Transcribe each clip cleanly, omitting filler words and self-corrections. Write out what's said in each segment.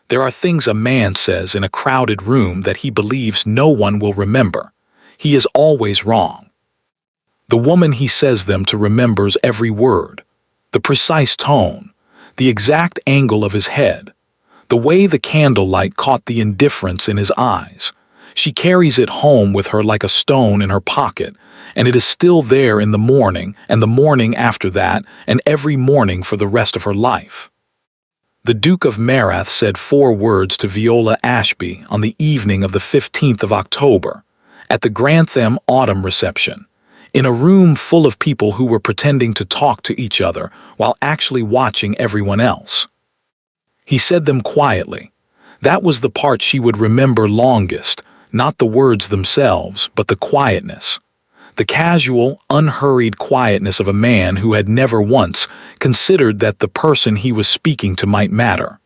There are things a man says in a crowded room that he believes no one will remember. He is always wrong. The woman he says them to remembers every word, the precise tone, the exact angle of his head, the way the candlelight caught the indifference in his eyes. She carries it home with her like a stone in her pocket, and it is still there in the morning and the morning after that and every morning for the rest of her life. The Duke of Marath said 4 words to Viola Ashby on the evening of the 15th of October, at the Grantham Autumn reception, in a room full of people who were pretending to talk to each other while actually watching everyone else. He said them quietly. That was the part she would remember longest, not the words themselves, but the quietness. The casual, unhurried quietness of a man who had never once considered that the person he was speaking to might matter.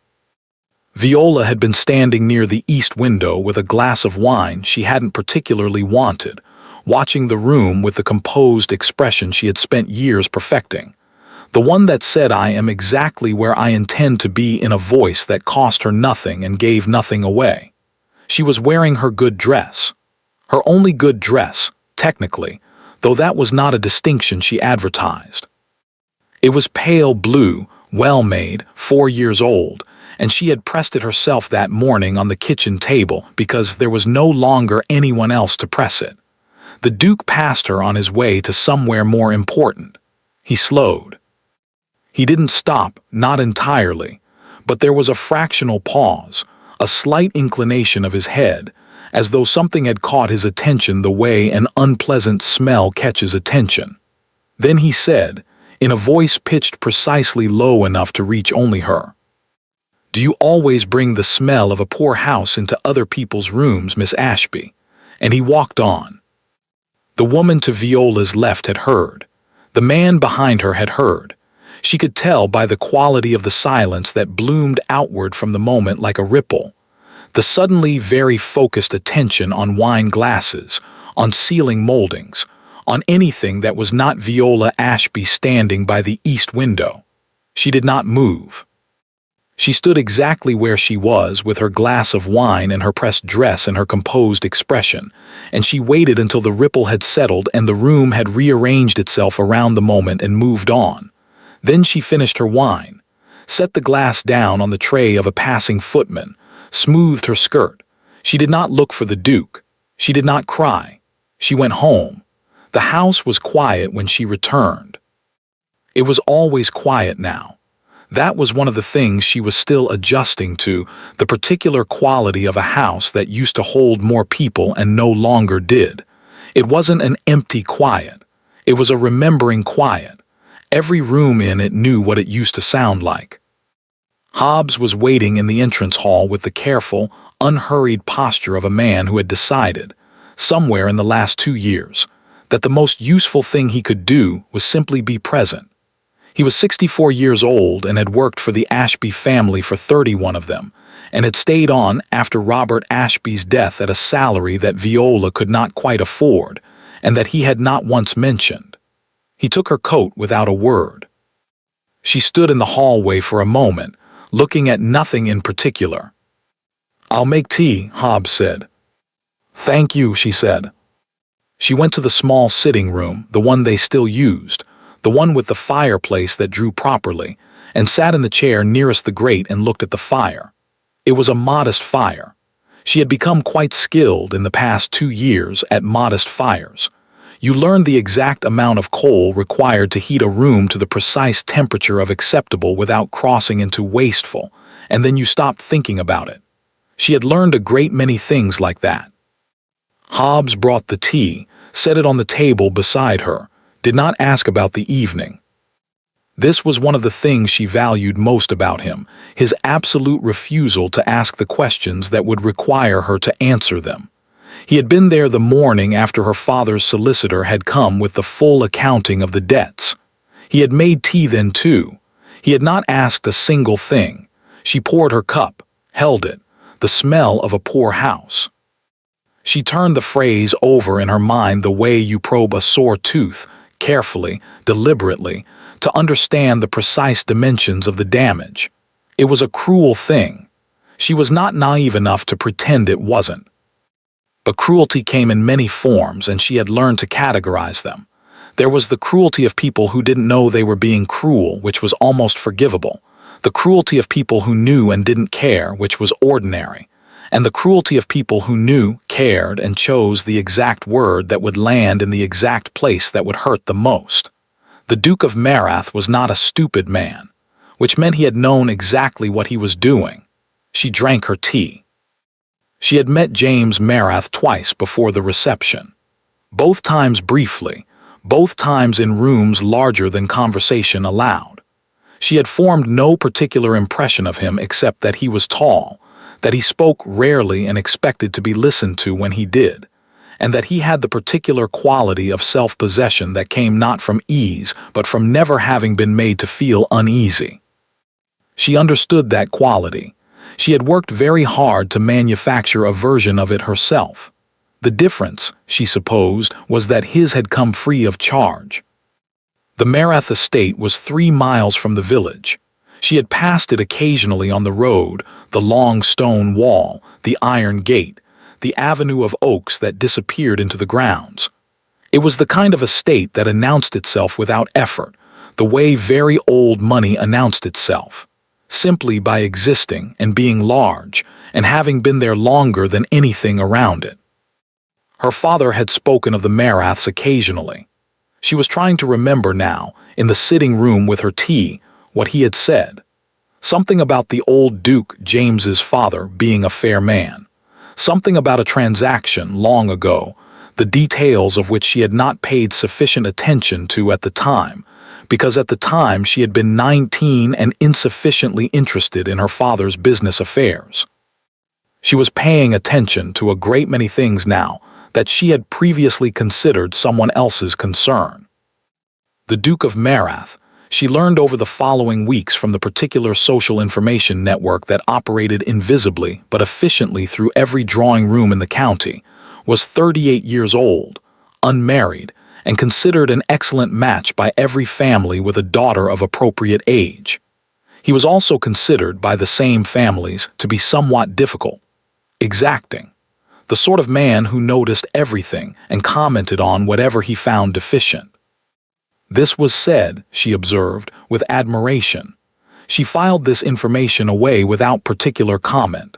Viola had been standing near the east window with a glass of wine she hadn't particularly wanted, watching the room with the composed expression she had spent years perfecting. The one that said, "I am exactly where I intend to be," in a voice that cost her nothing and gave nothing away. She was wearing her good dress. Her only good dress, technically, though that was not a distinction she advertised. It was pale blue, well-made, 4 years old, and she had pressed it herself that morning on the kitchen table because there was no longer anyone else to press it. The Duke passed her on his way to somewhere more important. He slowed. He didn't stop, not entirely, but there was a fractional pause, a slight inclination of his head, as though something had caught his attention the way an unpleasant smell catches attention. Then he said, in a voice pitched precisely low enough to reach only her, "Do you always bring the smell of a poor house into other people's rooms, Miss Ashby?" And he walked on. The woman to Viola's left had heard. The man behind her had heard. She could tell by the quality of the silence that bloomed outward from the moment like a ripple. The suddenly very focused attention on wine glasses, on ceiling moldings, on anything that was not Viola Ashby standing by the east window. She did not move. She stood exactly where she was with her glass of wine and her pressed dress and her composed expression, and she waited until the ripple had settled and the room had rearranged itself around the moment and moved on. Then she finished her wine, set the glass down on the tray of a passing footman, smoothed her skirt. She did not look for the Duke. She did not cry. She went home. The house was quiet when she returned. It was always quiet now. That was one of the things she was still adjusting to, the particular quality of a house that used to hold more people and no longer did. It wasn't an empty quiet. It was a remembering quiet. Every room in it knew what it used to sound like. Hobbs was waiting in the entrance hall with the careful, unhurried posture of a man who had decided, somewhere in the last 2 years, that the most useful thing he could do was simply be present. He was 64 years old and had worked for the Ashby family for 31 of them, and had stayed on after Robert Ashby's death at a salary that Viola could not quite afford, and that he had not once mentioned. He took her coat without a word. She stood in the hallway for a moment, looking at nothing in particular. "I'll make tea," Hobbs said. "Thank you," she said. She went to the small sitting room, the one they still used, the one with the fireplace that drew properly, and sat in the chair nearest the grate and looked at the fire. It was a modest fire. She had become quite skilled in the past 2 years at modest fires. You learned the exact amount of coal required to heat a room to the precise temperature of acceptable without crossing into wasteful, and then you stopped thinking about it. She had learned a great many things like that. Hobbs brought the tea, set it on the table beside her, did not ask about the evening. This was one of the things she valued most about him, his absolute refusal to ask the questions that would require her to answer them. He had been there the morning after her father's solicitor had come with the full accounting of the debts. He had made tea then too. He had not asked a single thing. She poured her cup, held it, the smell of a poor house. She turned the phrase over in her mind the way you probe a sore tooth, carefully, deliberately, to understand the precise dimensions of the damage. It was a cruel thing. She was not naive enough to pretend it wasn't. But cruelty came in many forms, and she had learned to categorize them. There was the cruelty of people who didn't know they were being cruel, which was almost forgivable. The cruelty of people who knew and didn't care, which was ordinary. And the cruelty of people who knew, cared, and chose the exact word that would land in the exact place that would hurt the most. The Duke of Marath was not a stupid man, which meant he had known exactly what he was doing. She drank her tea. She had met James Marath twice before the reception. Both times briefly, both times in rooms larger than conversation allowed. She had formed no particular impression of him except that he was tall, that he spoke rarely and expected to be listened to when he did, and that he had the particular quality of self-possession that came not from ease but from never having been made to feel uneasy. She understood that quality. She had worked very hard to manufacture a version of it herself. The difference, she supposed, was that his had come free of charge. The Marath estate was 3 miles from the village. She had passed it occasionally on the road, the long stone wall, the iron gate, the avenue of oaks that disappeared into the grounds. It was the kind of estate that announced itself without effort, the way very old money announced itself, simply by existing and being large and having been there longer than anything around it. Her father had spoken of the Maraths occasionally. She was trying to remember now, in the sitting room with her tea, what he had said. Something about the old Duke James's father being a fair man. Something about a transaction long ago, the details of which she had not paid sufficient attention to at the time, because at the time she had been 19 and insufficiently interested in her father's business affairs. She was paying attention to a great many things now that she had previously considered someone else's concern. The Duke of Marath, she learned over the following weeks from the particular social information network that operated invisibly but efficiently through every drawing room in the county, was 38 years old, unmarried, and considered an excellent match by every family with a daughter of appropriate age. He was also considered by the same families to be somewhat difficult, exacting, the sort of man who noticed everything and commented on whatever he found deficient. This was said, she observed, with admiration. She filed this information away without particular comment.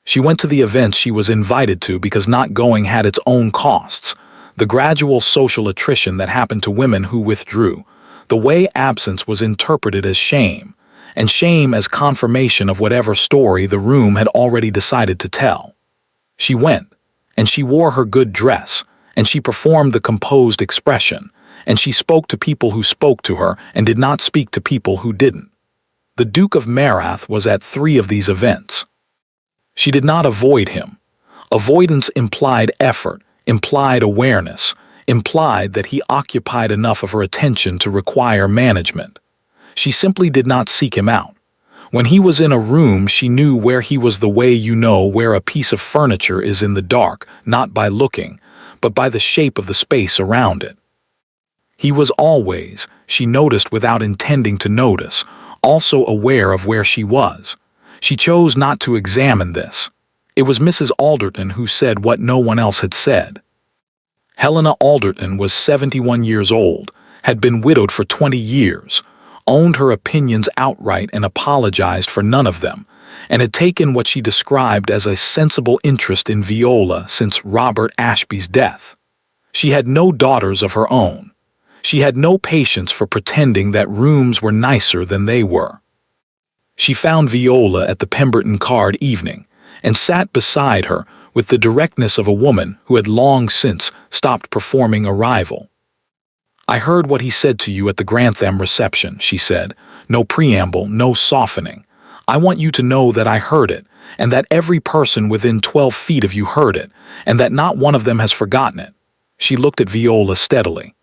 She went to the events she was invited to because not going had its own costs, the gradual social attrition that happened to women who withdrew, the way absence was interpreted as shame, and shame as confirmation of whatever story the room had already decided to tell. She went, and she wore her good dress, and she performed the composed expression, and she spoke to people who spoke to her and did not speak to people who didn't. The Duke of Marath was at 3 of these events. She did not avoid him. Avoidance implied effort, implied awareness, implied that he occupied enough of her attention to require management. She simply did not seek him out. When he was in a room, she knew where he was the way you know where a piece of furniture is in the dark, not by looking, but by the shape of the space around it. He was always, she noticed without intending to notice, also aware of where she was. She chose not to examine this. It was Mrs. Alderton who said what no one else had said. Helena Alderton was 71 years old, had been widowed for 20 years, owned her opinions outright and apologized for none of them, and had taken what she described as a sensible interest in Viola since Robert Ashby's death. She had no daughters of her own. She had no patience for pretending that rooms were nicer than they were. She found Viola at the Pemberton card evening, and sat beside her with the directness of a woman who had long since stopped performing a rival. "I heard what he said to you at the Grantham reception," she said. "No preamble, no softening. I want you to know that I heard it, and that every person within 12 feet of you heard it, and that not one of them has forgotten it." She looked at Viola steadily.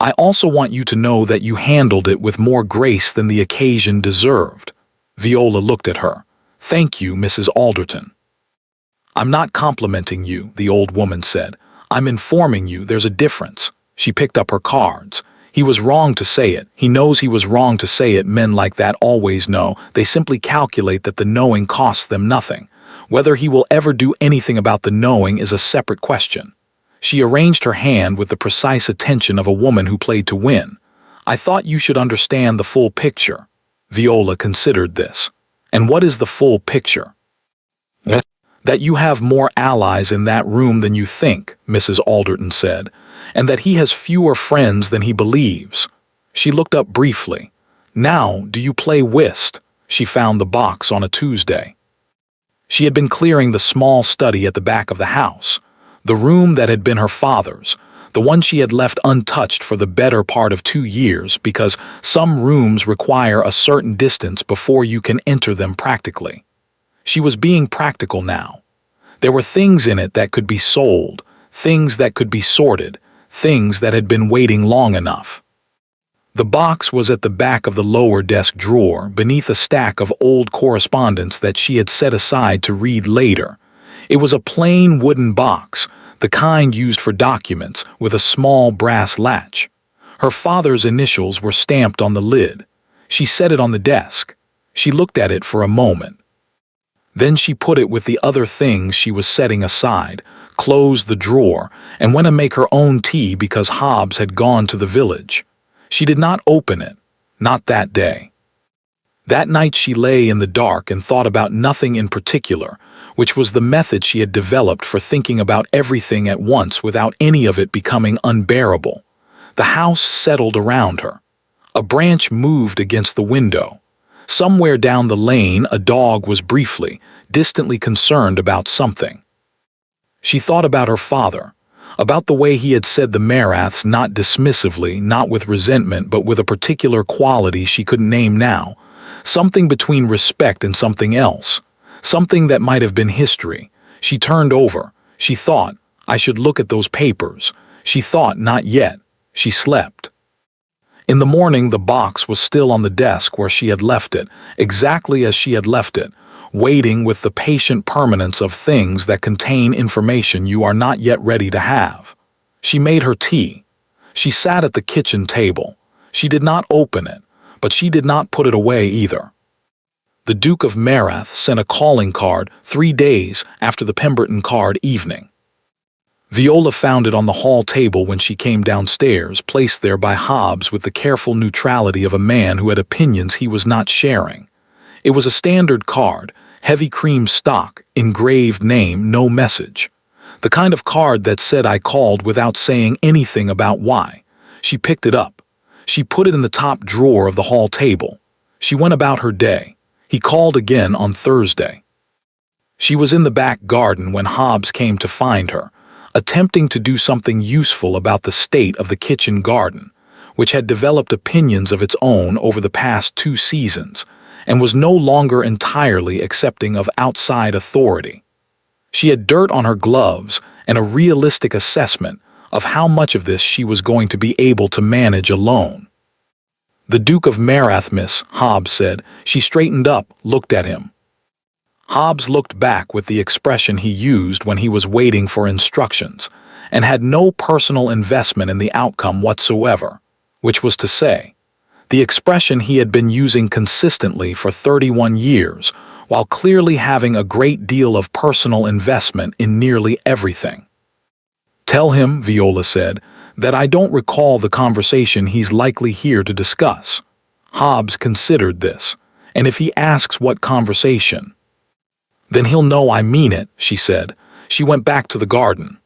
"I also want you to know that you handled it with more grace than the occasion deserved." Viola looked at her. "Thank you, Mrs. Alderton." "I'm not complimenting you," the old woman said. "I'm informing you there's a difference." She picked up her cards. He was wrong to say it. He knows he was wrong to say it. Men like that always know. They simply calculate that the knowing costs them nothing. Whether he will ever do anything about the knowing is a separate question. She arranged her hand with the precise attention of a woman who played to win. I thought you should understand the full picture. Viola considered this. And what is the full picture? That you have more allies in that room than you think, Mrs. Alderton said, and that he has fewer friends than he believes. She looked up briefly. Now, do you play whist? She found the box on a Tuesday. She had been clearing the small study at the back of the house, the room that had been her father's, the one she had left untouched for the better part of 2 years because some rooms require a certain distance before you can enter them practically. She was being practical now. There were things in it that could be sold, things that could be sorted, things that had been waiting long enough. The box was at the back of the lower desk drawer, beneath a stack of old correspondence that she had set aside to read later. It was a plain wooden box, the kind used for documents, with a small brass latch. Her father's initials were stamped on the lid. She set it on the desk. She looked at it for a moment. Then she put it with the other things she was setting aside, closed the drawer, and went to make her own tea because Hobbs had gone to the village. She did not open it, not that day. That night she lay in the dark and thought about nothing in particular, which was the method she had developed for thinking about everything at once without any of it becoming unbearable. The house settled around her. A branch moved against the window. Somewhere down the lane a dog was briefly, distantly concerned about something. She thought about her father, about the way he had said the Maraths not dismissively, not with resentment, but with a particular quality she couldn't name now, something between respect and something else, something that might have been history. She turned over. She thought, I should look at those papers. She thought, not yet. She slept. In the morning the box was still on the desk where she had left it, exactly as she had left it, waiting with the patient permanence of things that contain information you are not yet ready to have. She made her tea. She sat at the kitchen table. She did not open it, but she did not put it away either. The Duke of Marath sent a calling card 3 days after the Pemberton card evening. Viola found it on the hall table when she came downstairs, placed there by Hobbs with the careful neutrality of a man who had opinions he was not sharing. It was a standard card, heavy cream stock, engraved name, no message. The kind of card that said I called without saying anything about why. She picked it up. She put it in the top drawer of the hall table. She went about her day. He called again on Thursday. She was in the back garden when Hobbs came to find her, attempting to do something useful about the state of the kitchen garden, which had developed opinions of its own over the past 2 seasons, and was no longer entirely accepting of outside authority. She had dirt on her gloves and a realistic assessment of how much of this she was going to be able to manage alone. The Duke of Marath, miss, Hobbs said. She straightened up, looked at him. Hobbs looked back with the expression he used when he was waiting for instructions, and had no personal investment in the outcome whatsoever, which was to say, the expression he had been using consistently for 31 years, while clearly having a great deal of personal investment in nearly everything. Tell him, Viola said, that I don't recall the conversation he's likely here to discuss. Hobbs considered this, and if he asks what conversation, then he'll know I mean it, she said. She went back to the garden.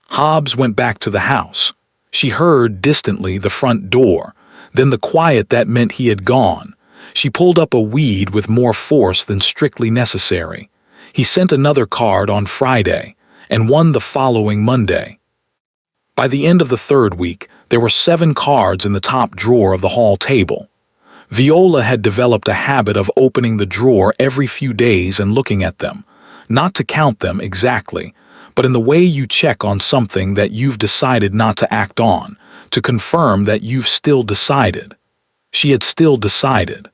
Hobbs went back to the house. She heard, distantly, the front door, then the quiet that meant he had gone. She pulled up a weed with more force than strictly necessary. He sent another card on Friday, and one the following Monday. By the end of the 3rd week, there were 7 cards in the top drawer of the hall table. Viola had developed a habit of opening the drawer every few days and looking at them, not to count them exactly, but in the way you check on something that you've decided not to act on, to confirm that you've still decided. She had still decided.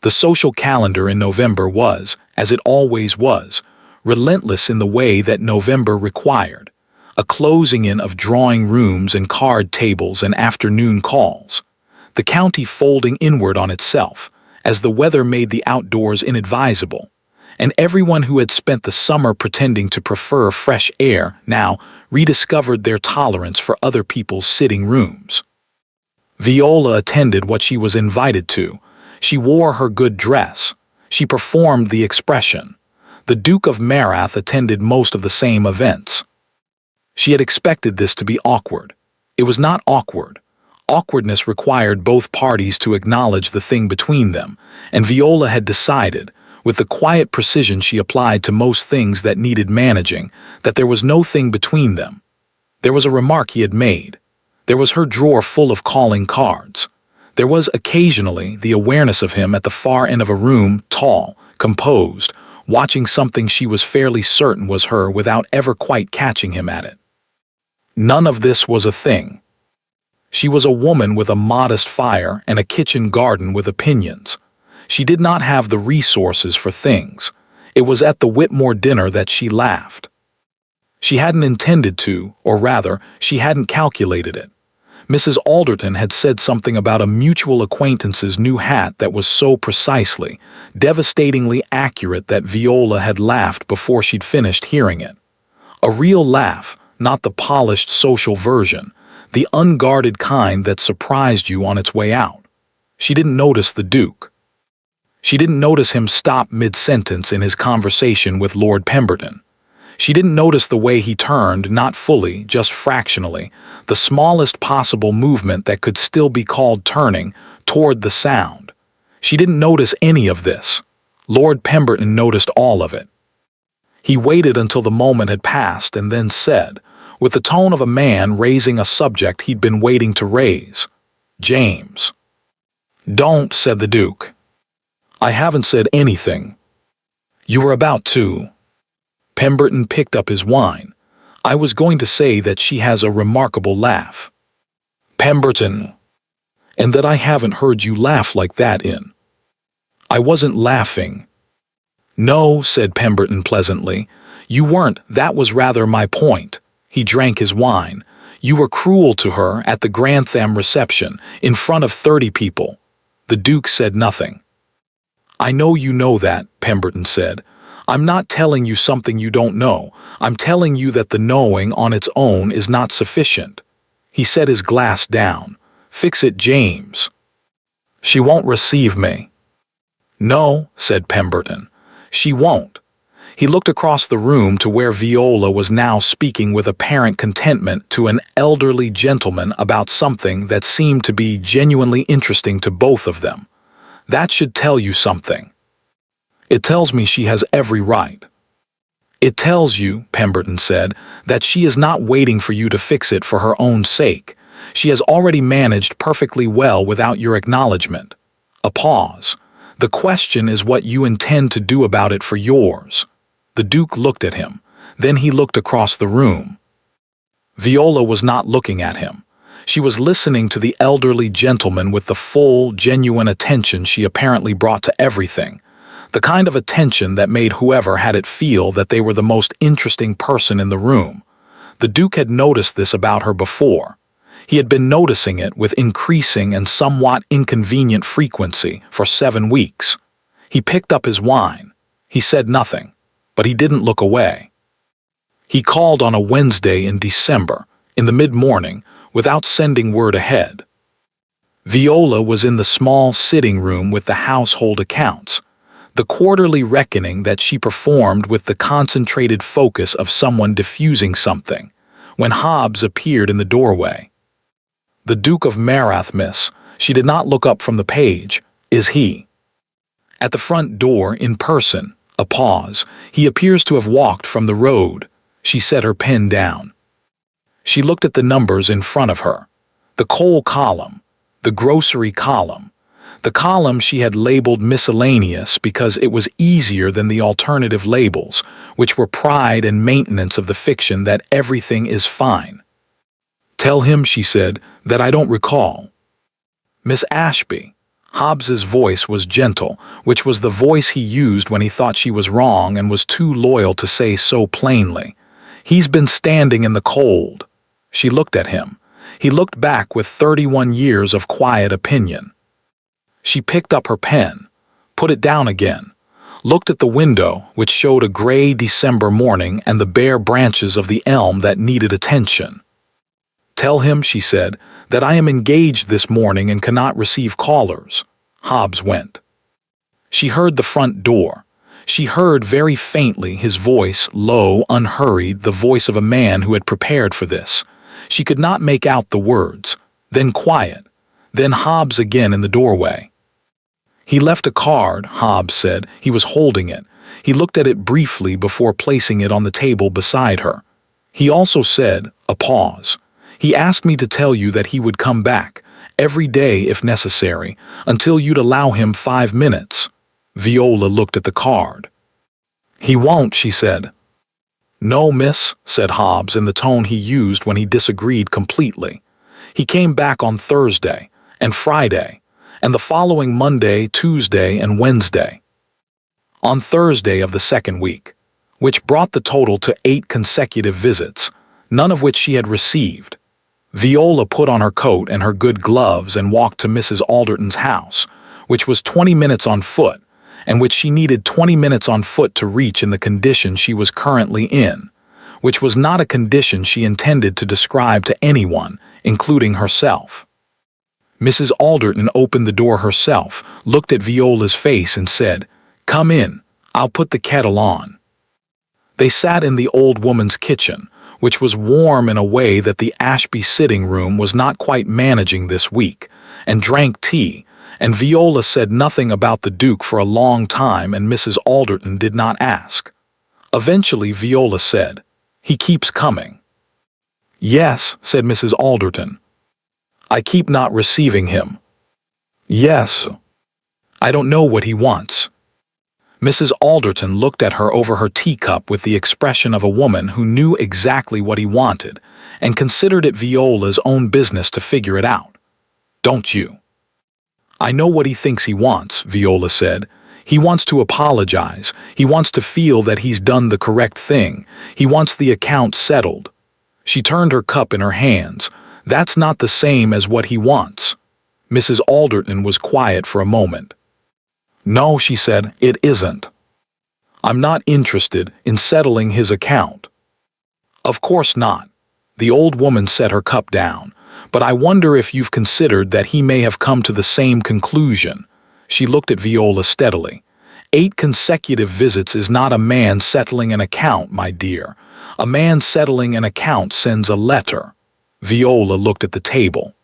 The social calendar in November was, as it always was, relentless in the way that November required. a closing in of drawing rooms and card tables and afternoon calls, the county folding inward on itself, as the weather made the outdoors inadvisable, and everyone who had spent the summer pretending to prefer fresh air now rediscovered their tolerance for other people's sitting rooms. Viola attended what she was invited to. She wore her good dress. She performed the expression. The Duke of Marath attended most of the same events. She had expected this to be awkward. It was not awkward. Awkwardness required both parties to acknowledge the thing between them, and Viola had decided, with the quiet precision she applied to most things that needed managing, that there was no thing between them. There was a remark he had made. There was her drawer full of calling cards. There was occasionally the awareness of him at the far end of a room, tall, composed, watching something she was fairly certain was her without ever quite catching him at it. None of this was a thing. She was a woman with a modest fire and a kitchen garden with opinions. She did not have the resources for things. It was at the Whitmore dinner that she laughed. She hadn't intended to, or rather, she hadn't calculated it. Mrs. Alderton had said something about a mutual acquaintance's new hat that was so precisely, devastatingly accurate that Viola had laughed before she'd finished hearing it. A real laugh, not the polished social version, the unguarded kind that surprised you on its way out. She didn't notice the Duke. She didn't notice him stop mid-sentence in his conversation with Lord Pemberton. She didn't notice the way he turned, not fully, just fractionally, the smallest possible movement that could still be called turning, toward the sound. She didn't notice any of this. Lord Pemberton noticed all of it. He waited until the moment had passed and then said, with the tone of a man raising a subject he'd been waiting to raise, "James." "Don't," said the Duke. "I haven't said anything." "You were about to." Pemberton picked up his wine. "I was going to say that she has a remarkable laugh." "Pemberton." "And that I haven't heard you laugh like that in." "I wasn't laughing." "No," said Pemberton pleasantly. "You weren't, that was rather my point." He drank his wine. "You were cruel to her at the Grantham reception, in front of 30 people." The Duke said nothing. "I know you know that," Pemberton said. "I'm not telling you something you don't know. I'm telling you that the knowing on its own is not sufficient." He set his glass down. "Fix it, James." "She won't receive me." "No," said Pemberton. "She won't." He looked across the room to where Viola was now speaking with apparent contentment to an elderly gentleman about something that seemed to be genuinely interesting to both of them. "That should tell you something." "It tells me she has every right." "It tells you," Pemberton said, "that she is not waiting for you to fix it for her own sake. She has already managed perfectly well without your acknowledgement." A pause. "The question is what you intend to do about it for yours." The Duke looked at him. Then he looked across the room. Viola was not looking at him. She was listening to the elderly gentleman with the full, genuine attention she apparently brought to everything. The kind of attention that made whoever had it feel that they were the most interesting person in the room. The Duke had noticed this about her before. He had been noticing it with increasing and somewhat inconvenient frequency for 7 weeks. He picked up his wine. He said nothing, but he didn't look away. He called on a Wednesday in December, in the mid-morning, without sending word ahead. Viola was in the small sitting room with the household accounts, the quarterly reckoning that she performed with the concentrated focus of someone diffusing something, when Hobbs appeared in the doorway. "The Duke of Marath, miss." She did not look up from the page. "Is he?" "At the front door, in person." A pause. "He appears to have walked from the road." She set her pen down. She looked at the numbers in front of her. The coal column, the grocery column, the column she had labeled miscellaneous because it was easier than the alternative labels, which were pride and maintenance of the fiction that everything is fine. "Tell him," she said, "that I don't recall." "Miss Ashby." Hobbs's voice was gentle, which was the voice he used when he thought she was wrong and was too loyal to say so plainly. He's been standing in the cold. She looked at him. He looked back with 31 years of quiet opinion. She picked up her pen, put it down again, looked at the window, which showed a gray December morning and the bare branches of the elm that needed attention. "Tell him," she said, "that I am engaged this morning and cannot receive callers." Hobbs went. She heard the front door. She heard very faintly his voice, low, unhurried, the voice of a man who had prepared for this. She could not make out the words. Then quiet. Then Hobbs again in the doorway. "He left a card," Hobbs said. He was holding it. He looked at it briefly before placing it on the table beside her. "He also said," a pause, "he asked me to tell you that he would come back, every day if necessary, until you'd allow him 5 minutes. Viola looked at the card. "He won't," she said. "No, miss," said Hobbs in the tone he used when he disagreed completely. "He came back on Thursday, and Friday, and the following Monday, Tuesday, and Wednesday. On Thursday of the second week, which brought the total to 8 consecutive visits, none of which she had received. Viola put on her coat and her good gloves and walked to Mrs. Alderton's house, which was 20 minutes on foot, and which she needed 20 minutes on foot to reach in the condition she was currently in, which was not a condition she intended to describe to anyone, including herself. Mrs. Alderton opened the door herself, looked at Viola's face and said, "Come in, I'll put the kettle on." They sat in the old woman's kitchen, which was warm in a way that the Ashby sitting room was not quite managing this week, and drank tea, and Viola said nothing about the Duke for a long time, and Mrs. Alderton did not ask. Eventually Viola said, "He keeps coming." "Yes," said Mrs. Alderton. "I keep not receiving him." "Yes. I don't know what he wants." Mrs. Alderton looked at her over her teacup with the expression of a woman who knew exactly what he wanted and considered it Viola's own business to figure it out. "Don't you?" "I know what he thinks he wants," Viola said. "He wants to apologize. He wants to feel that he's done the correct thing. He wants the account settled." She turned her cup in her hands. "That's not the same as what he wants." Mrs. Alderton was quiet for a moment. "No," she said, "it isn't. I'm not interested in settling his account." "Of course not." The old woman set her cup down. "But I wonder if you've considered that he may have come to the same conclusion." She looked at Viola steadily. 8 consecutive visits is not a man settling an account, my dear. A man settling an account sends a letter." Viola looked at the table.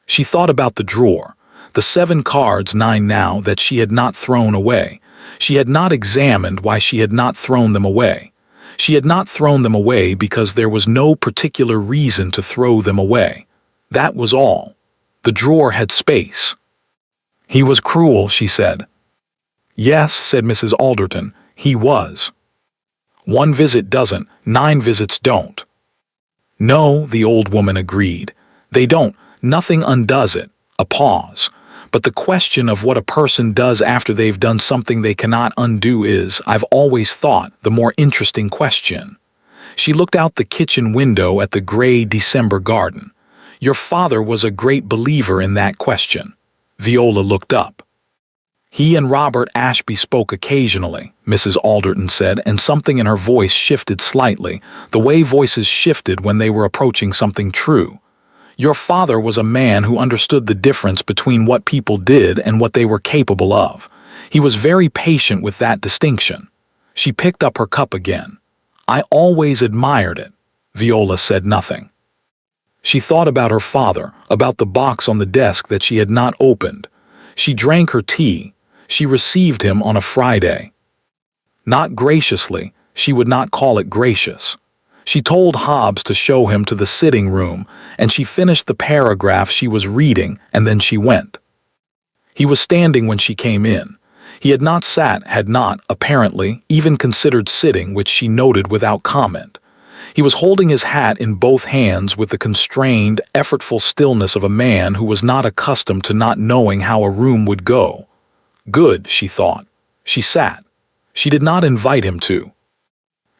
She thought about the drawer, the 7 cards, 9 now, that she had not thrown away. She had not examined why she had not thrown them away. She had not thrown them away because there was no particular reason to throw them away. That was all. The drawer had space. "He was cruel," she said. "Yes," said Mrs. Alderton, "he was. 1 visit doesn't, 9 visits don't." "No," the old woman agreed. "They don't. Nothing undoes it." A pause. "But the question of what a person does after they've done something they cannot undo is, I've always thought, the more interesting question." She looked out the kitchen window at the gray December garden. "Your father was a great believer in that question." Viola looked up. "He and Robert Ashby spoke occasionally," Mrs. Alderton said, and something in her voice shifted slightly, the way voices shifted when they were approaching something true. "Your father was a man who understood the difference between what people did and what they were capable of. He was very patient with that distinction." She picked up her cup again. "I always admired it." Viola said nothing. She thought about her father, about the box on the desk that she had not opened. She drank her tea. She received him on a Friday. Not graciously, she would not call it gracious. She told Hobbs to show him to the sitting room, and she finished the paragraph she was reading, and then she went. He was standing when she came in. He had not sat, had not, apparently, even considered sitting, which she noted without comment. He was holding his hat in both hands with the constrained, effortful stillness of a man who was not accustomed to not knowing how a room would go. Good, she thought. She sat. She did not invite him to.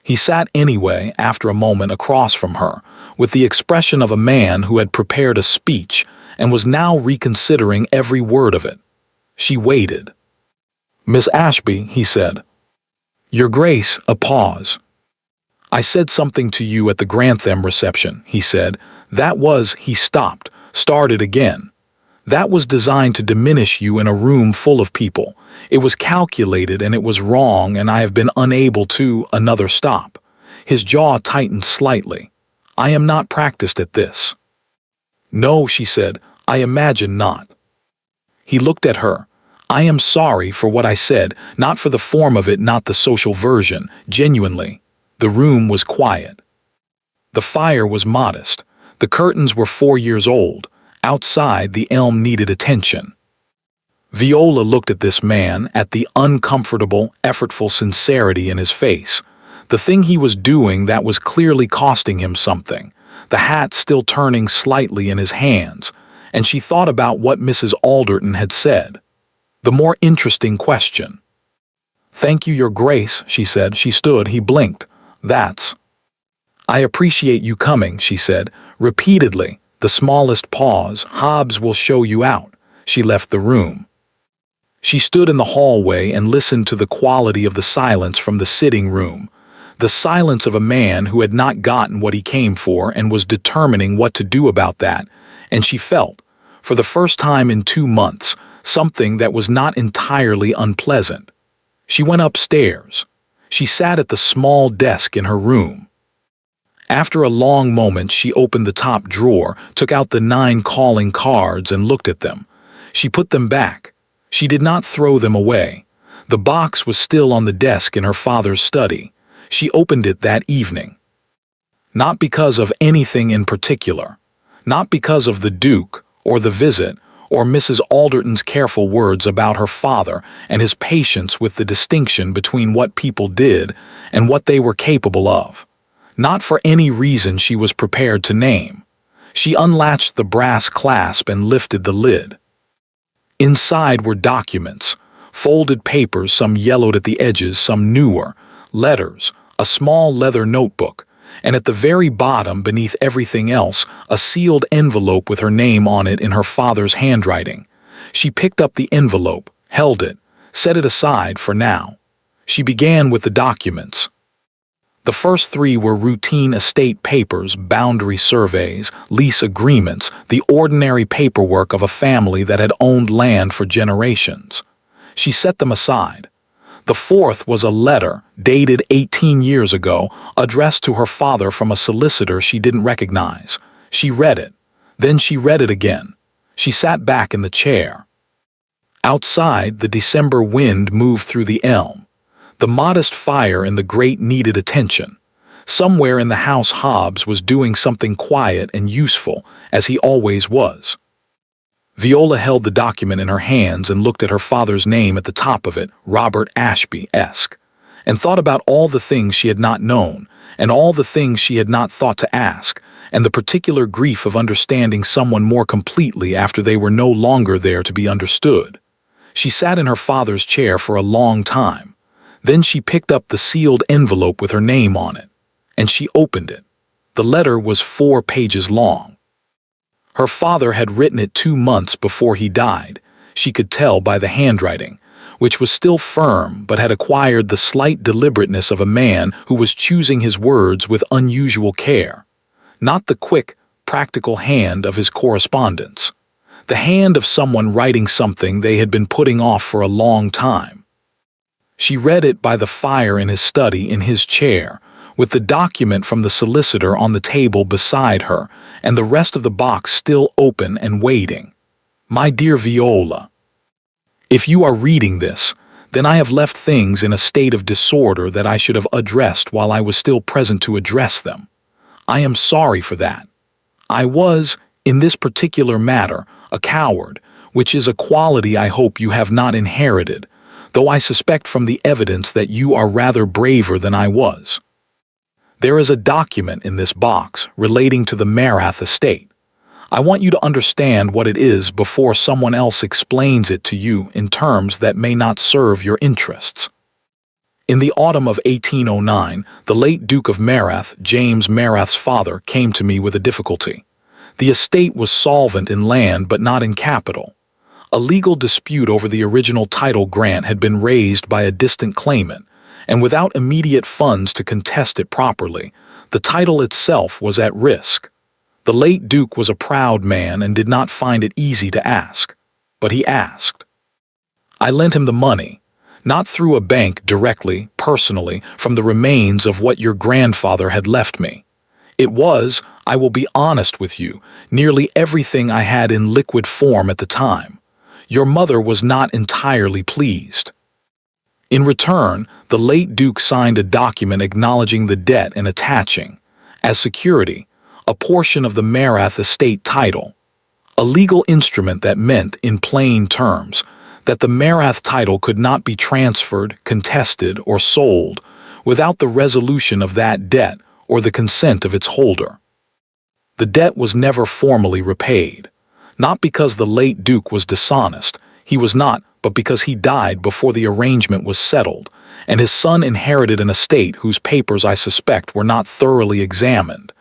He sat anyway after a moment across from her, with the expression of a man who had prepared a speech and was now reconsidering every word of it. She waited. "Miss Ashby," he said. "Your Grace," a pause. "I said something to you at the Grantham reception," he said. He stopped, started again. "That was designed to diminish you in a room full of people. It was calculated and it was wrong, and I have been unable to." Another stop. His jaw tightened slightly. "I am not practiced at this." "No," she said, "I imagine not." He looked at her. "I am sorry for what I said, not for the form of it, not the social version, genuinely." The room was quiet. The fire was modest. The curtains were 4 years old. Outside, the elm needed attention. Viola looked at this man, at the uncomfortable, effortful sincerity in his face. The thing he was doing that was clearly costing him something. The hat still turning slightly in his hands. And she thought about what Mrs. Alderton had said. The more interesting question. "Thank you, Your Grace," she said. She stood. He blinked. "That's—" "I appreciate you coming," she said, repeatedly. The smallest pause. "Hobbs will show you out." She left the room. She stood in the hallway and listened to the quality of the silence from the sitting room. The silence of a man who had not gotten what he came for and was determining what to do about that. And she felt, for the first time in 2 months, something that was not entirely unpleasant. She went upstairs. She sat at the small desk in her room. After a long moment, she opened the top drawer, took out the 9 calling cards and looked at them. She put them back. She did not throw them away. The box was still on the desk in her father's study. She opened it that evening. Not because of anything in particular. Not because of the Duke, or the visit, or Mrs. Alderton's careful words about her father and his patience with the distinction between what people did and what they were capable of. Not for any reason she was prepared to name. She unlatched the brass clasp and lifted the lid. Inside were documents, folded papers, some yellowed at the edges, some newer, letters, a small leather notebook, and at the very bottom, beneath everything else, a sealed envelope with her name on it in her father's handwriting. She picked up the envelope, held it, set it aside for now. She began with the documents. The first 3 were routine estate papers, boundary surveys, lease agreements, the ordinary paperwork of a family that had owned land for generations. She set them aside. The 4th was a letter, dated 18 years ago, addressed to her father from a solicitor she didn't recognize. She read it. Then she read it again. She sat back in the chair. Outside, the December wind moved through the elm. The modest fire in the grate needed attention. Somewhere in the house Hobbs was doing something quiet and useful, as he always was. Viola held the document in her hands and looked at her father's name at the top of it, Robert Ashby-esque, and thought about all the things she had not known, and all the things she had not thought to ask, and the particular grief of understanding someone more completely after they were no longer there to be understood. She sat in her father's chair for a long time. Then she picked up the sealed envelope with her name on it, and she opened it. The letter was 4 pages long. Her father had written it 2 months before he died. She could tell by the handwriting, which was still firm but had acquired the slight deliberateness of a man who was choosing his words with unusual care. Not the quick, practical hand of his correspondence. The hand of someone writing something they had been putting off for a long time. She read it by the fire in his study, in his chair, with the document from the solicitor on the table beside her, and the rest of the box still open and waiting. My dear Viola, if you are reading this, then I have left things in a state of disorder that I should have addressed while I was still present to address them. I am sorry for that. I was, in this particular matter, a coward, which is a quality I hope you have not inherited, though I suspect from the evidence that you are rather braver than I was. There is a document in this box relating to the Marath estate. I want you to understand what it is before someone else explains it to you in terms that may not serve your interests. In the autumn of 1809, the late Duke of Marath, James Marath's father, came to me with a difficulty. The estate was solvent in land but not in capital. A legal dispute over the original title grant had been raised by a distant claimant, and without immediate funds to contest it properly, the title itself was at risk. The late Duke was a proud man and did not find it easy to ask. But he asked. I lent him the money, not through a bank directly, personally, from the remains of what your grandfather had left me. It was, I will be honest with you, nearly everything I had in liquid form at the time. Your mother was not entirely pleased. In return, the late Duke signed a document acknowledging the debt and attaching, as security, a portion of the Marath estate title, a legal instrument that meant, in plain terms, that the Marath title could not be transferred, contested, or sold without the resolution of that debt or the consent of its holder. The debt was never formally repaid, not because the late Duke was dishonest, he was not, but because he died before the arrangement was settled, and his son inherited an estate whose papers I suspect were not thoroughly examined,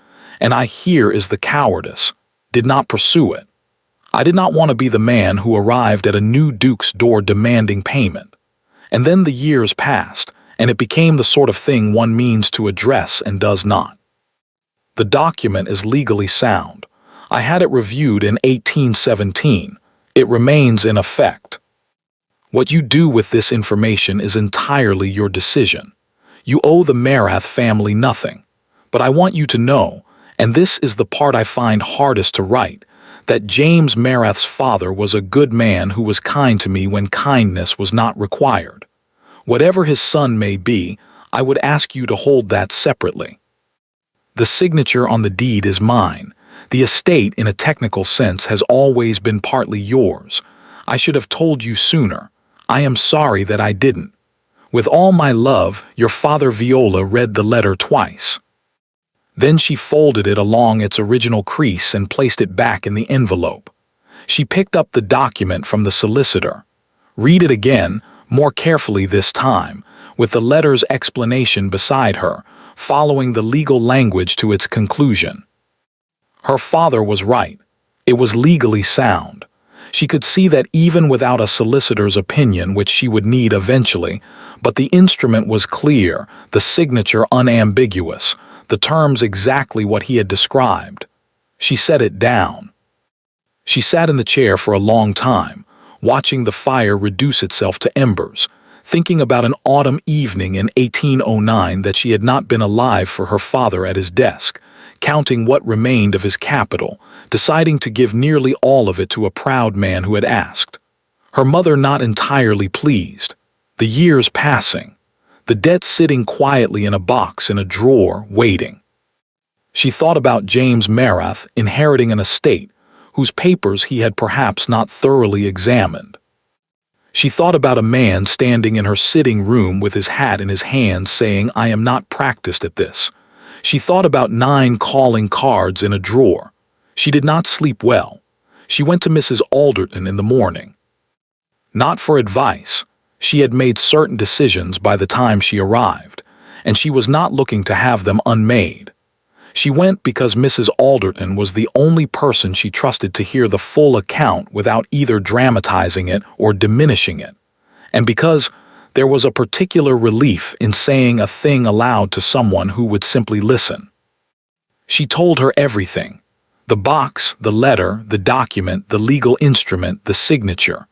and here is the cowardice, did not pursue it. I did not want to be the man who arrived at a new duke's door demanding payment. And then the years passed, and it became the sort of thing one means to address and does not. The document is legally sound. I had it reviewed in 1817. It remains in effect. What you do with this information is entirely your decision. You owe the Marath family nothing. But I want you to know, and this is the part I find hardest to write, that James Marath's father was a good man who was kind to me when kindness was not required. Whatever his son may be, I would ask you to hold that separately. The signature on the deed is mine. The estate, in a technical sense, has always been partly yours. I should have told you sooner. I am sorry that I didn't. With all my love, your father Viola read the letter twice. Then she folded it along its original crease and placed it back in the envelope. She picked up the document from the solicitor. Read it again, more carefully this time, with the letter's explanation beside her, following the legal language to its conclusion. Her father was right. It was legally sound. She could see that even without a solicitor's opinion, which she would need eventually, but the instrument was clear, the signature unambiguous, the terms exactly what he had described. She set it down. She sat in the chair for a long time, watching the fire reduce itself to embers, thinking about an autumn evening in 1809 that she had not been alive for her father at his desk, counting what remained of his capital, deciding to give nearly all of it to a proud man who had asked. Her mother not entirely pleased. The years passing. The debt sitting quietly in a box in a drawer, waiting. She thought about James Marath inheriting an estate whose papers he had perhaps not thoroughly examined. She thought about a man standing in her sitting room with his hat in his hand saying, I am not practiced at this. She thought about 9 calling cards in a drawer. She did not sleep well. She went to Mrs. Alderton in the morning. Not for advice. She had made certain decisions by the time she arrived, and she was not looking to have them unmade. She went because Mrs. Alderton was the only person she trusted to hear the full account without either dramatizing it or diminishing it, and because there was a particular relief in saying a thing aloud to someone who would simply listen. She told her everything. The box, the letter, the document, the legal instrument, the signature.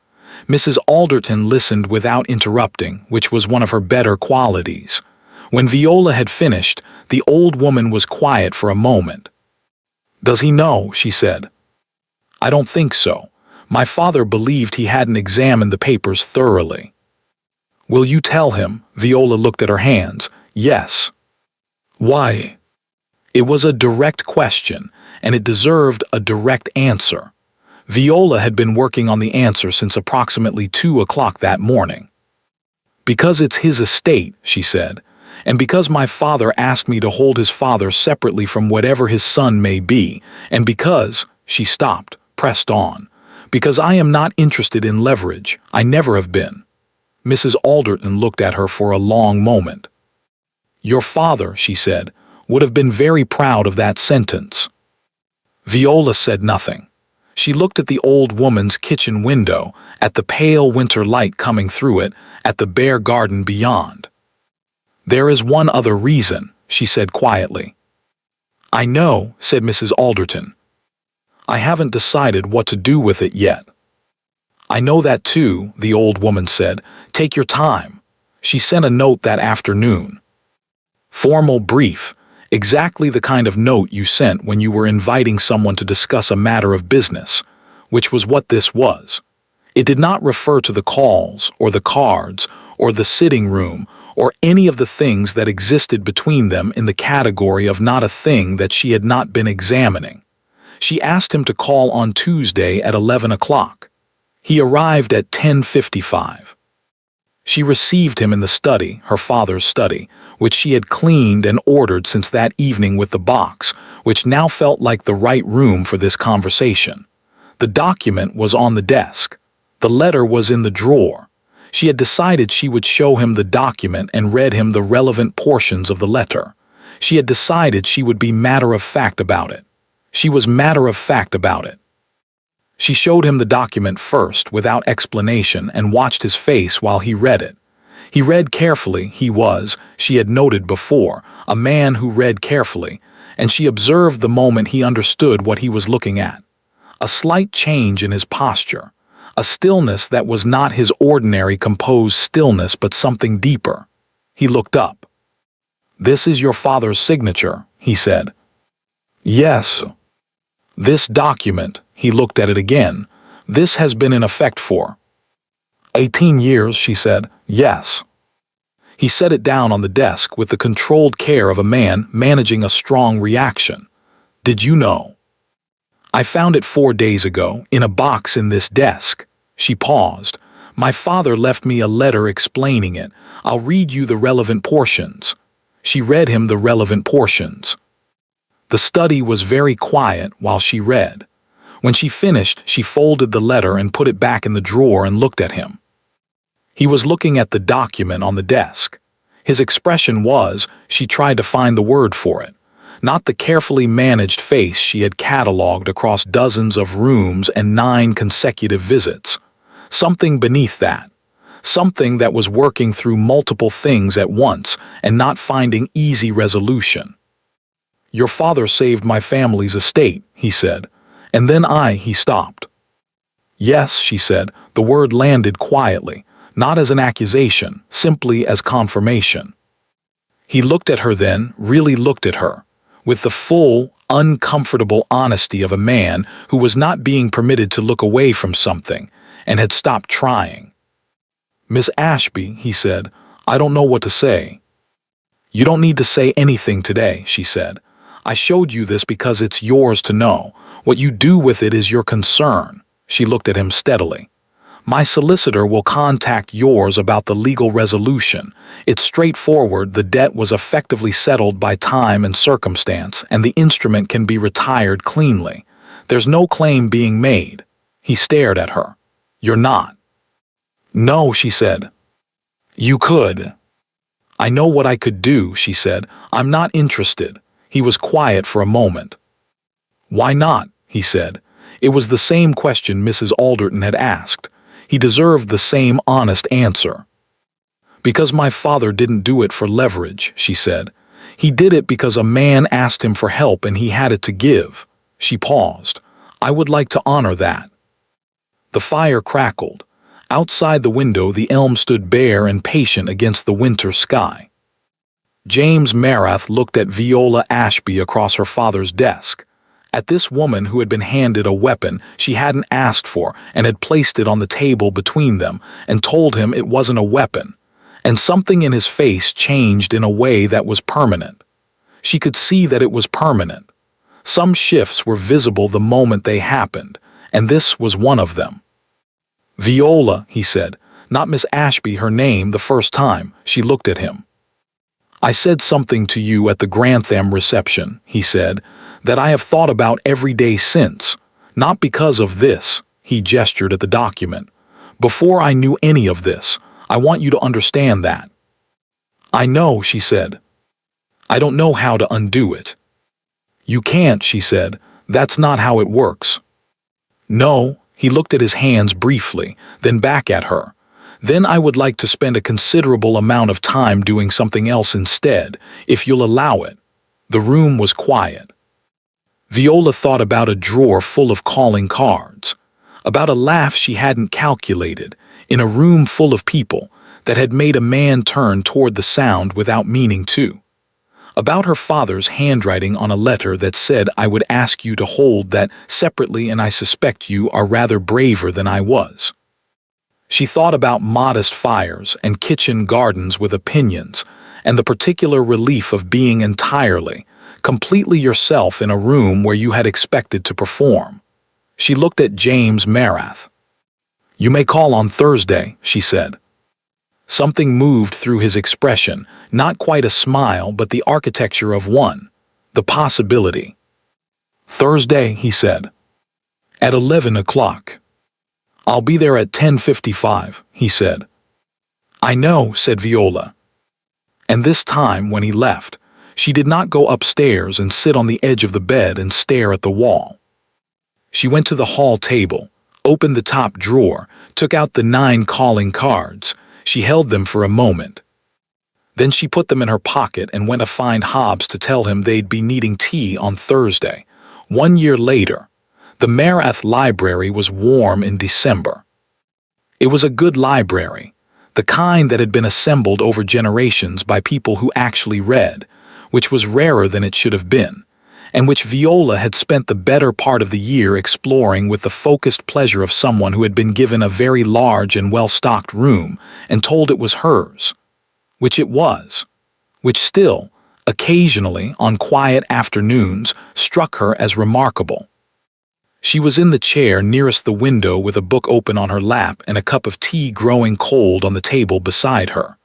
Mrs. Alderton listened without interrupting, which was one of her better qualities. When Viola had finished, the old woman was quiet for a moment. Does he know? She said. I don't think so. My father believed he hadn't examined the papers thoroughly. Will you tell him? Viola looked at her hands. Yes. Why? It was a direct question, and it deserved a direct answer. Viola had been working on the answer since approximately 2 o'clock that morning. Because it's his estate, she said, and because my father asked me to hold his father separately from whatever his son may be, and because, she stopped, pressed on, because I am not interested in leverage, I never have been. Mrs. Alderton looked at her for a long moment. "Your father," she said, "would have been very proud of that sentence." Viola said nothing. She looked at the old woman's kitchen window, at the pale winter light coming through it, at the bare garden beyond. "There is one other reason," she said quietly. "I know," said Mrs. Alderton. "I haven't decided what to do with it yet." "I know that too," the old woman said. "Take your time." She sent a note that afternoon. Formal, brief, exactly the kind of note you sent when you were inviting someone to discuss a matter of business, which was what this was. It did not refer to the calls, or the cards, or the sitting room, or any of the things that existed between them in the category of not a thing that she had not been examining. She asked him to call on Tuesday at 11 o'clock. He arrived at 10:55. She received him in the study, her father's study, which she had cleaned and ordered since that evening with the box, which now felt like the right room for this conversation. The document was on the desk. The letter was in the drawer. She had decided she would show him the document and read him the relevant portions of the letter. She had decided she would be matter-of-fact about it. She was matter-of-fact about it. She showed him the document first, without explanation, and watched his face while he read it. He read carefully. He was, she had noted before, a man who read carefully, and she observed the moment he understood what he was looking at. A slight change in his posture, a stillness that was not his ordinary composed stillness but something deeper. He looked up. "This is your father's signature," he said. "Yes." "This document," he looked at it again, "this has been in effect for 18 years, she said. "Yes." He set it down on the desk with the controlled care of a man managing a strong reaction. "Did you know?" "I found it 4 days ago, in a box in this desk." She paused. "My father left me a letter explaining it. I'll read you the relevant portions." She read him the relevant portions. The study was very quiet while she read. When she finished, she folded the letter and put it back in the drawer and looked at him. He was looking at the document on the desk. His expression was, she tried to find the word for it, not the carefully managed face she had catalogued across dozens of rooms and 9 consecutive visits. Something beneath that. Something that was working through multiple things at once and not finding easy resolution. "Your father saved my family's estate," he said. "And then he stopped." "Yes," she said. The word landed quietly, not as an accusation, simply as confirmation. He looked at her then, really looked at her, with the full, uncomfortable honesty of a man who was not being permitted to look away from something, and had stopped trying. "Miss Ashby," he said, "I don't know what to say." "You don't need to say anything today," she said. "I showed you this because it's yours to know. What you do with it is your concern." She looked at him steadily. "My solicitor will contact yours about the legal resolution. It's straightforward. The debt was effectively settled by time and circumstance, and the instrument can be retired cleanly. There's no claim being made." He stared at her. "You're not?" "No," she said. "You could." "I know what I could do," she said. "I'm not interested." He was quiet for a moment. "Why not?" he said. It was the same question Mrs. Alderton had asked. He deserved the same honest answer. "Because my father didn't do it for leverage," she said. "He did it because a man asked him for help and he had it to give." She paused. "I would like to honor that." The fire crackled. Outside the window the elm stood bare and patient against the winter sky. James Marath looked at Viola Ashby across her father's desk, at this woman who had been handed a weapon she hadn't asked for and had placed it on the table between them and told him it wasn't a weapon, and something in his face changed in a way that was permanent. She could see that it was permanent. Some shifts were visible the moment they happened, and this was one of them. "Viola," he said, not Miss Ashby, her name, the first time. She looked at him. "I said something to you at the Grantham reception," he said, "that I have thought about every day since. Not because of this," he gestured at the document. "Before I knew any of this, I want you to understand that." "I know," she said. "I don't know how to undo it." "You can't," she said. "That's not how it works." "No." He looked at his hands briefly, then back at her. "Then I would like to spend a considerable amount of time doing something else instead, if you'll allow it." The room was quiet. Viola thought about a drawer full of calling cards, about a laugh she hadn't calculated, in a room full of people, that had made a man turn toward the sound without meaning to. About her father's handwriting on a letter that said, "I would ask you to hold that separately, and I suspect you are rather braver than I was." She thought about modest fires and kitchen gardens with opinions, and the particular relief of being entirely, completely yourself in a room where you had expected to perform. She looked at James Marath. "You may call on Thursday," she said. Something moved through his expression, not quite a smile, but the architecture of one, the possibility. "Thursday," he said. "At 11 o'clock. "I'll be there at 10:55, he said. "I know," said Viola. And this time, when he left, she did not go upstairs and sit on the edge of the bed and stare at the wall. She went to the hall table, opened the top drawer, took out the 9 calling cards. She held them for a moment. Then she put them in her pocket and went to find Hobbs to tell him they'd be needing tea on Thursday. 1 year later, the Marath Library was warm in December. It was a good library, the kind that had been assembled over generations by people who actually read, which was rarer than it should have been, and which Viola had spent the better part of the year exploring with the focused pleasure of someone who had been given a very large and well-stocked room and told it was hers, which it was, which still, occasionally, on quiet afternoons, struck her as remarkable. She was in the chair nearest the window with a book open on her lap and a cup of tea growing cold on the table beside her.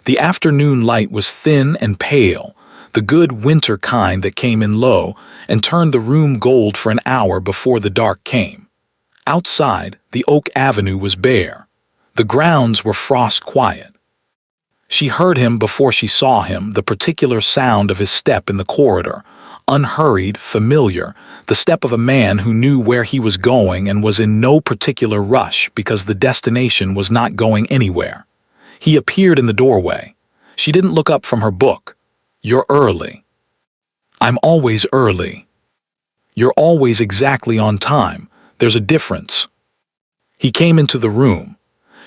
The afternoon light was thin and pale, the good winter kind that came in low and turned the room gold for an hour before the dark came. Outside, the oak avenue was bare. The grounds were frost-quiet. She heard him before she saw him, the particular sound of his step in the corridor, unhurried, familiar, the step of a man who knew where he was going and was in no particular rush because the destination was not going anywhere. He appeared in the doorway. She didn't look up from her book. "You're early." "I'm always early." "You're always exactly on time. There's a difference." He came into the room.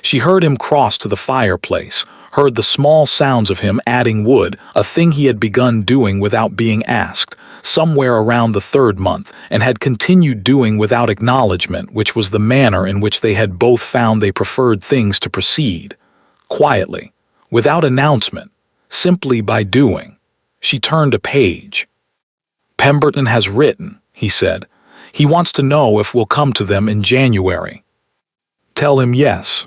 She heard him cross to the fireplace, heard the small sounds of him adding wood, a thing he had begun doing without being asked, somewhere around the 3rd month, and had continued doing without acknowledgement, which was the manner in which they had both found they preferred things to proceed. Quietly, without announcement, simply by doing. She turned a page. "Pemberton has written," he said. "He wants to know if we'll come to them in January." "Tell him yes."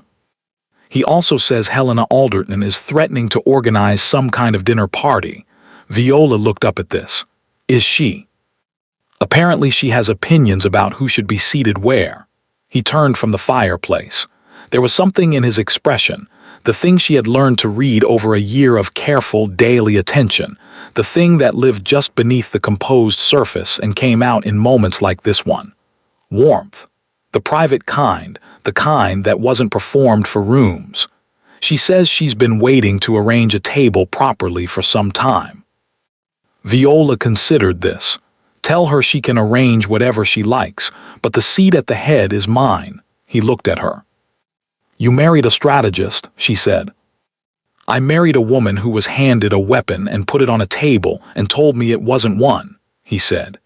"He also says Helena Alderton is threatening to organize some kind of dinner party." Viola looked up at this. "Is she?" "Apparently she has opinions about who should be seated where." He turned from the fireplace. There was something in his expression, the thing she had learned to read over a year of careful, daily attention, the thing that lived just beneath the composed surface and came out in moments like this one. Warmth. The private kind, the kind that wasn't performed for rooms. She says she's been waiting to arrange a table properly for some time. Viola considered this. Tell her she can arrange whatever she likes, but the seat at the head is mine. He looked at her. "You married a strategist," she said. "I married a woman who was handed a weapon and put it on a table and told me it wasn't one," he said.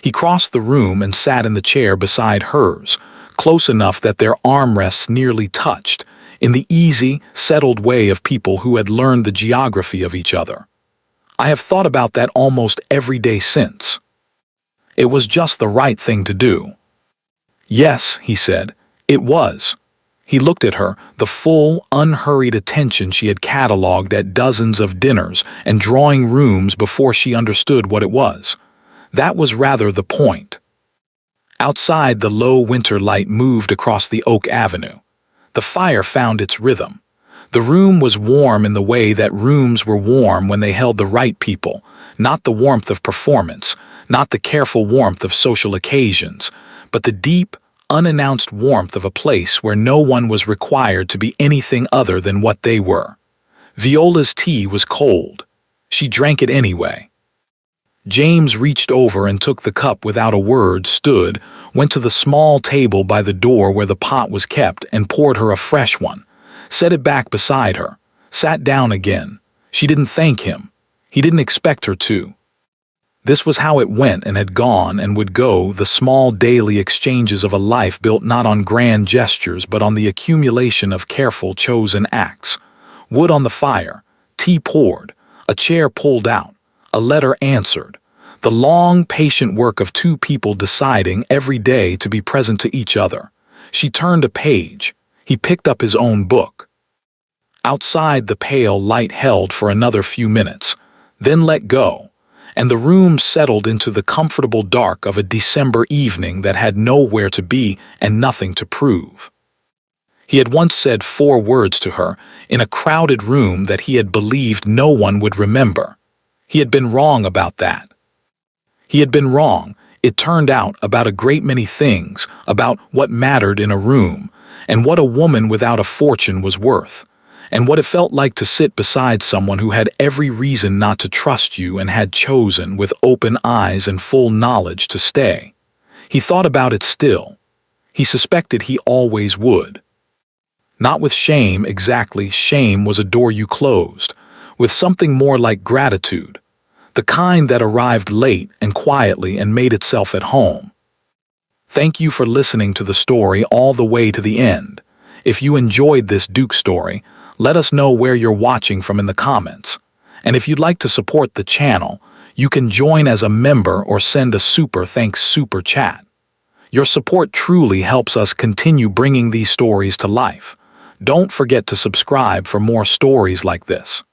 He crossed the room and sat in the chair beside hers, close enough that their armrests nearly touched, in the easy, settled way of people who had learned the geography of each other. "I have thought about that almost every day since. It was just the right thing to do." "Yes," he said, "it was." He looked at her, the full, unhurried attention she had catalogued at dozens of dinners and drawing rooms before she understood what it was. That was rather the point. Outside, the low winter light moved across the oak avenue. The fire found its rhythm. The room was warm in the way that rooms were warm when they held the right people, not the warmth of performance, not the careful warmth of social occasions, but the deep, unannounced warmth of a place where no one was required to be anything other than what they were. Viola's tea was cold. She drank it anyway. James reached over and took the cup without a word, stood, went to the small table by the door where the pot was kept and poured her a fresh one, set it back beside her, sat down again. She didn't thank him. He didn't expect her to. This was how it went and had gone and would go, the small daily exchanges of a life built not on grand gestures but on the accumulation of careful chosen acts. Wood on the fire, tea poured, a chair pulled out, a letter answered. The long, patient work of two people deciding every day to be present to each other. She turned a page. He picked up his own book. Outside, the pale light held for another few minutes, then let go, and the room settled into the comfortable dark of a December evening that had nowhere to be and nothing to prove. He had once said 4 words to her in a crowded room that he had believed no one would remember. He had been wrong about that. He had been wrong, it turned out, about a great many things, about what mattered in a room, and what a woman without a fortune was worth, and what it felt like to sit beside someone who had every reason not to trust you and had chosen, with open eyes and full knowledge, to stay. He thought about it still. He suspected he always would. Not with shame exactly, shame was a door you closed, with something more like gratitude, the kind that arrived late and quietly and made itself at home. Thank you for listening to the story all the way to the end. If you enjoyed this Duke story, let us know where you're watching from in the comments. And if you'd like to support the channel, you can join as a member or send a super thanks super chat. Your support truly helps us continue bringing these stories to life. Don't forget to subscribe for more stories like this.